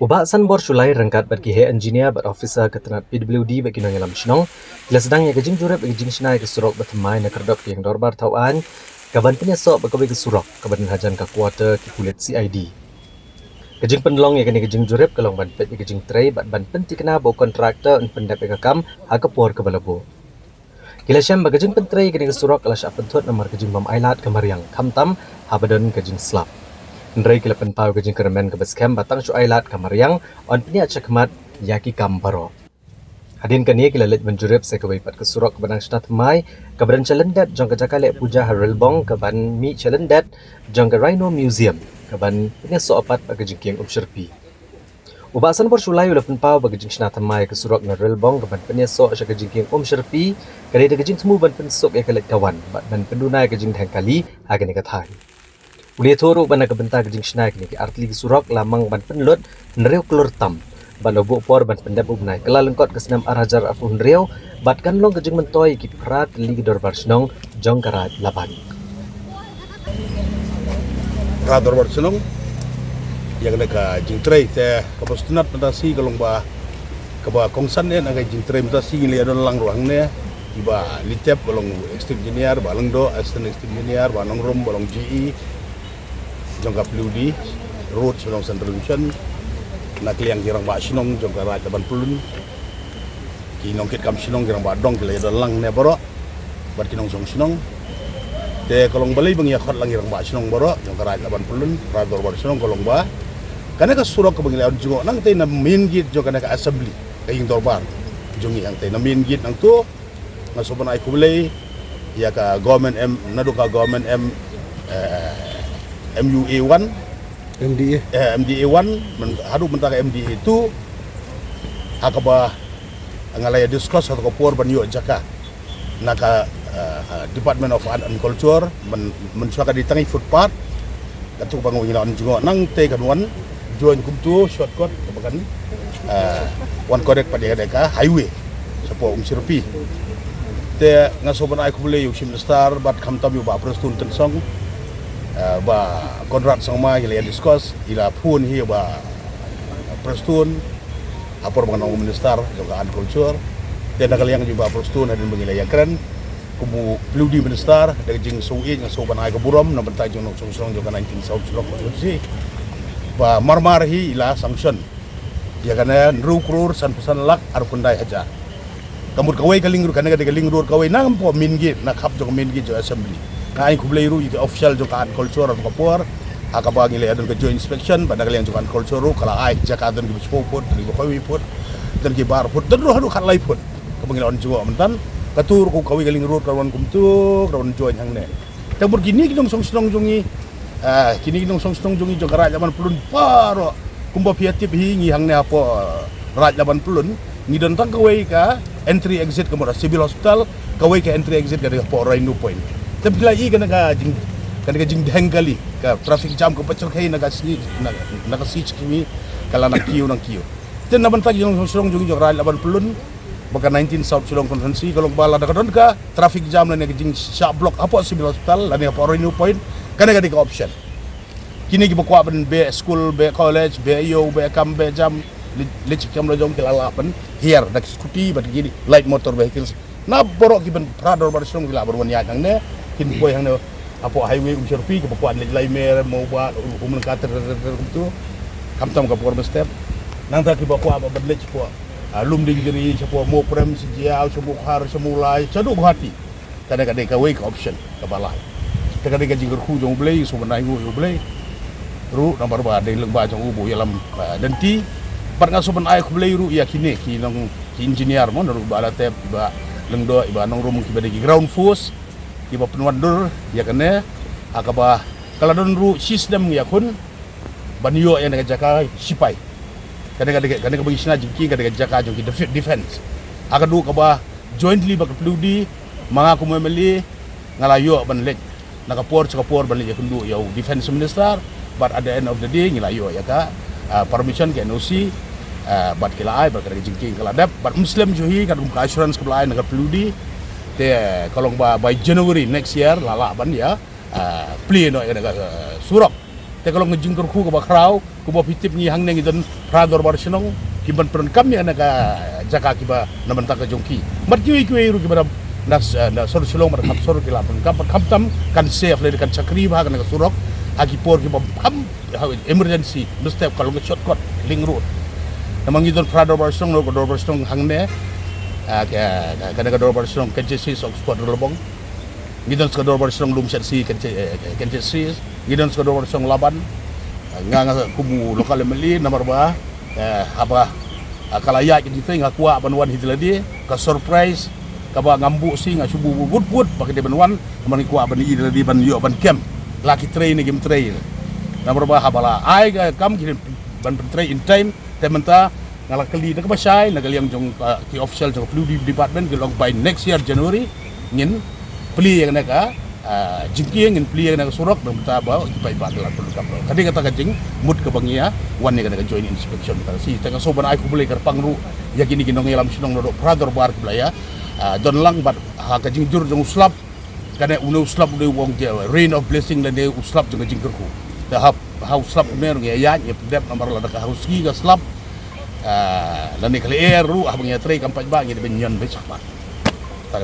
Ubasan bor sulai rangkat bagi he engineer bat officer ketenat PWD bagi nang yalam shnong. Bila sedang ya gajing jurep bagi jing shnai ke surok batemai na kerdok yang dorbar tauan. Kaban penyesok bagi ke surok kaban hajan ka kuarter ki kulit CID. Gajing penlong ya kini gajing jurep kalong ban pet gajing tray bat ban penti kena bo kontraktor en pendap ya kam hakapor ke balabo. Gila syam bagajing pentray kini ke surok ala syak pentut namar gajing mam ailat kamariang kamtam habadon gajing slap. Ndrai kila penpau gajing keremen ke basecamp batang syu ailat kamariang on penia cakmat yaki kambaro. Hadin kani kila let menjurip saya kewaipat ke surok ke banang stat mai ke badan calendat jong ke jakale puja harelbong ke ban mi calendat jong ke Rhino Museum ke ban penia soapat bagajing kiang umsyerpi. Ubasan bersulai ulah penpau bagajing shnat mai ke surok na relbong ke ban penia so sya gajing kiang umsyerpi kali de gajing temu ban pensuk ya kelet kawan ban pendunai gajing dhang kali agane kathai. Uli turu bana kebentar gajing snack ni artli surok lamang ban penlut nreu kelur tam ban lobok por ban pendap ubnai kala lengkot ke senam arajar apu nreu bat kan long gajing mentoi ki prat li dorbar snong jong karat laban Rador Barcelona yang ada jing tray te kapastunat mentasi kalong ba kongsan ne naga jing tray mentasi ngili adon lang ruang ne iba litep balong extreme engineer balang do assistant extreme engineer balong rom balong GE jongka peludi road sinong central mission nak liang girang ba sinong jongka rat laban pulun kinong kit kam sinong girang ba dong kile adon lang ne boro bar kinong song sinong te kolong balai bang yakot lang girang ba sinong boro jongka rat laban pulun rador bar sinong kolong ba kana ka surok ka bangila jungo nang te na main gate jo kana ka assembly kaying dorbar jungi ang te na main gate nang to ngasoban ay kubelay ya ka government m nado ka government m MUA1 MDA1 hadu mentaka MDA2 hakaba ngalaya discuss atau por ban yo jaka naka Department of Art and Culture mensuaka di tangi footpath katuk bangun ngilawan jungo nang te kan wan join kumtu shortcut kabakan one correct pada deka highway sapo umsirpi te ngasoban ay kubule yusim star bat kamtam yu ba prostun tensong ba kontrak sama gila discuss ila pun hi ba prostun apor bangan ngom minister juga art culture te nakal yang juga prostun hadin bangila ya keren kubu pludi minister de jing suwi ngasoban ay kuburom na bantay jong song juga 19 south slok si ba marmar hi ila sanction ya kana ru krur san pesan lak ar pundai hajar kamut kawai kalingrur kana ga kalingrur kawai nang po mingi na kap jong mingi jo assembly na ay kubleiru itu official jong kan culture at kapor akabagi le adon ke joint inspection pada kalian jong kan culture kala ay jakadon gi spopot tri kawai pot dan gi bar pot dan hadu kan lai pot kabangil on jo mentan katur ku kawai kalingrur kawan kumtu kawan join hang ne tabur gini gidong song song jongi kini gidong song song jongi jong karat jaman pulun paro kumba piatip hingi hang ne apo rat jaman pulun ngidon tang kawai ka entry exit ke civil hospital kawai ke entry exit dari po Rhino point tapi lagi kena jing deng kali ka traffic jam ke pecel kai naga si kimi kala nak kiu ten naban tagi yang sorong jungi jok rai laban pelun baka 19 south sulong konferensi kalau bala dakadon ka traffic jam lan jing sharp block apa civil hospital lan apa Rhino point kana ka option kini gi bakwa ben be school be college be yo be kam be jam lecik jam lo jong kala lapan here dak scooty bat gini light motor vehicles na borok ki ben prador bar song gila berwan ya nang ne kin boy hang ne apo highway umsyarpi ke bakuan lay mer mau ba umun kater itu kamtam ka por step nang ta ki bakwa ba badlech po alum ding diri sapo mo prem sijiao semua har semulai cadu hati kadang-kadang ka way option ka balai kadang-kadang jinggur khu jong blay so banai go blay ru nomor ba de leng ba jong ubo yalam denti par nga so ban ay ku blay ru ya kini ki nang engineer mo ru ba tep ba lengdo iba nong rumung ki bade ground force iba penwandur ya kene akaba kala don ru system ya kun banyo yang jaka sipai kadang-kadang bagi sina jiki kadang jaka jong defense akadu kaba jointly bak pludi mga kumemeli ngalayo ban lek nakapor ban lek kundu ya defense minister but at the end of the day ngalayo ya ka permission ke NOC bat kila ay berkata jingking kala dap bat muslim juhi kan assurance kala ay naga peludi te kalong by January next year lala ban ya play no naga surok te kalau ngejingkur ku ba krau ku ba pitip ni hang neng idon prador bar sinong kiban peron kam ni anaka jaka kiba naman ta ka jongki mat ki ru kiba na sor silong mar khap sor kila pun kam tam kan safe le kan chakri ba kan ka surok agi por kiba kam emergency mesti kalau nge shortcut link road namang idon prador bar sinong no dor bar sinong hang ne kana ka dor bar sinong kan jesi Oxford lobong gidan sa dor bar sinong lum si kan jesi gidan sa dor bar sinong laban nga kumu lokal meli nomor ba apa kalaya kita nga kuwa banwan hitladi ka surprise ka ba ngambu si nga subu bud pakai de banwan man kuwa ban hitladi ban yo ban kem laki train game train nomor ba habala ai ga kam gidan ban train in time tementa ngalakali na kabasay nagaliang jong ki official jong blue department gelong by next year January ngin pli yang naka jingki ngin pli yang naka surok na mutaba ipay bagalan perlu kapro kadi kata kajing mud ka bangia wan ni ka join inspection ta si tanga soban ay ko bulay kar pangru ya gini ginong yalam sinong no brother bar blaya don lang bat ha kajing jur jong slap kana uno slap de wong je rain of blessing la de slap jong jingker ku da ha slap mer ngi ya ni dep nomor la ka hauski ga slap la ni kali eru abang ya tre kampaj ba ngi de benyon besak ba ta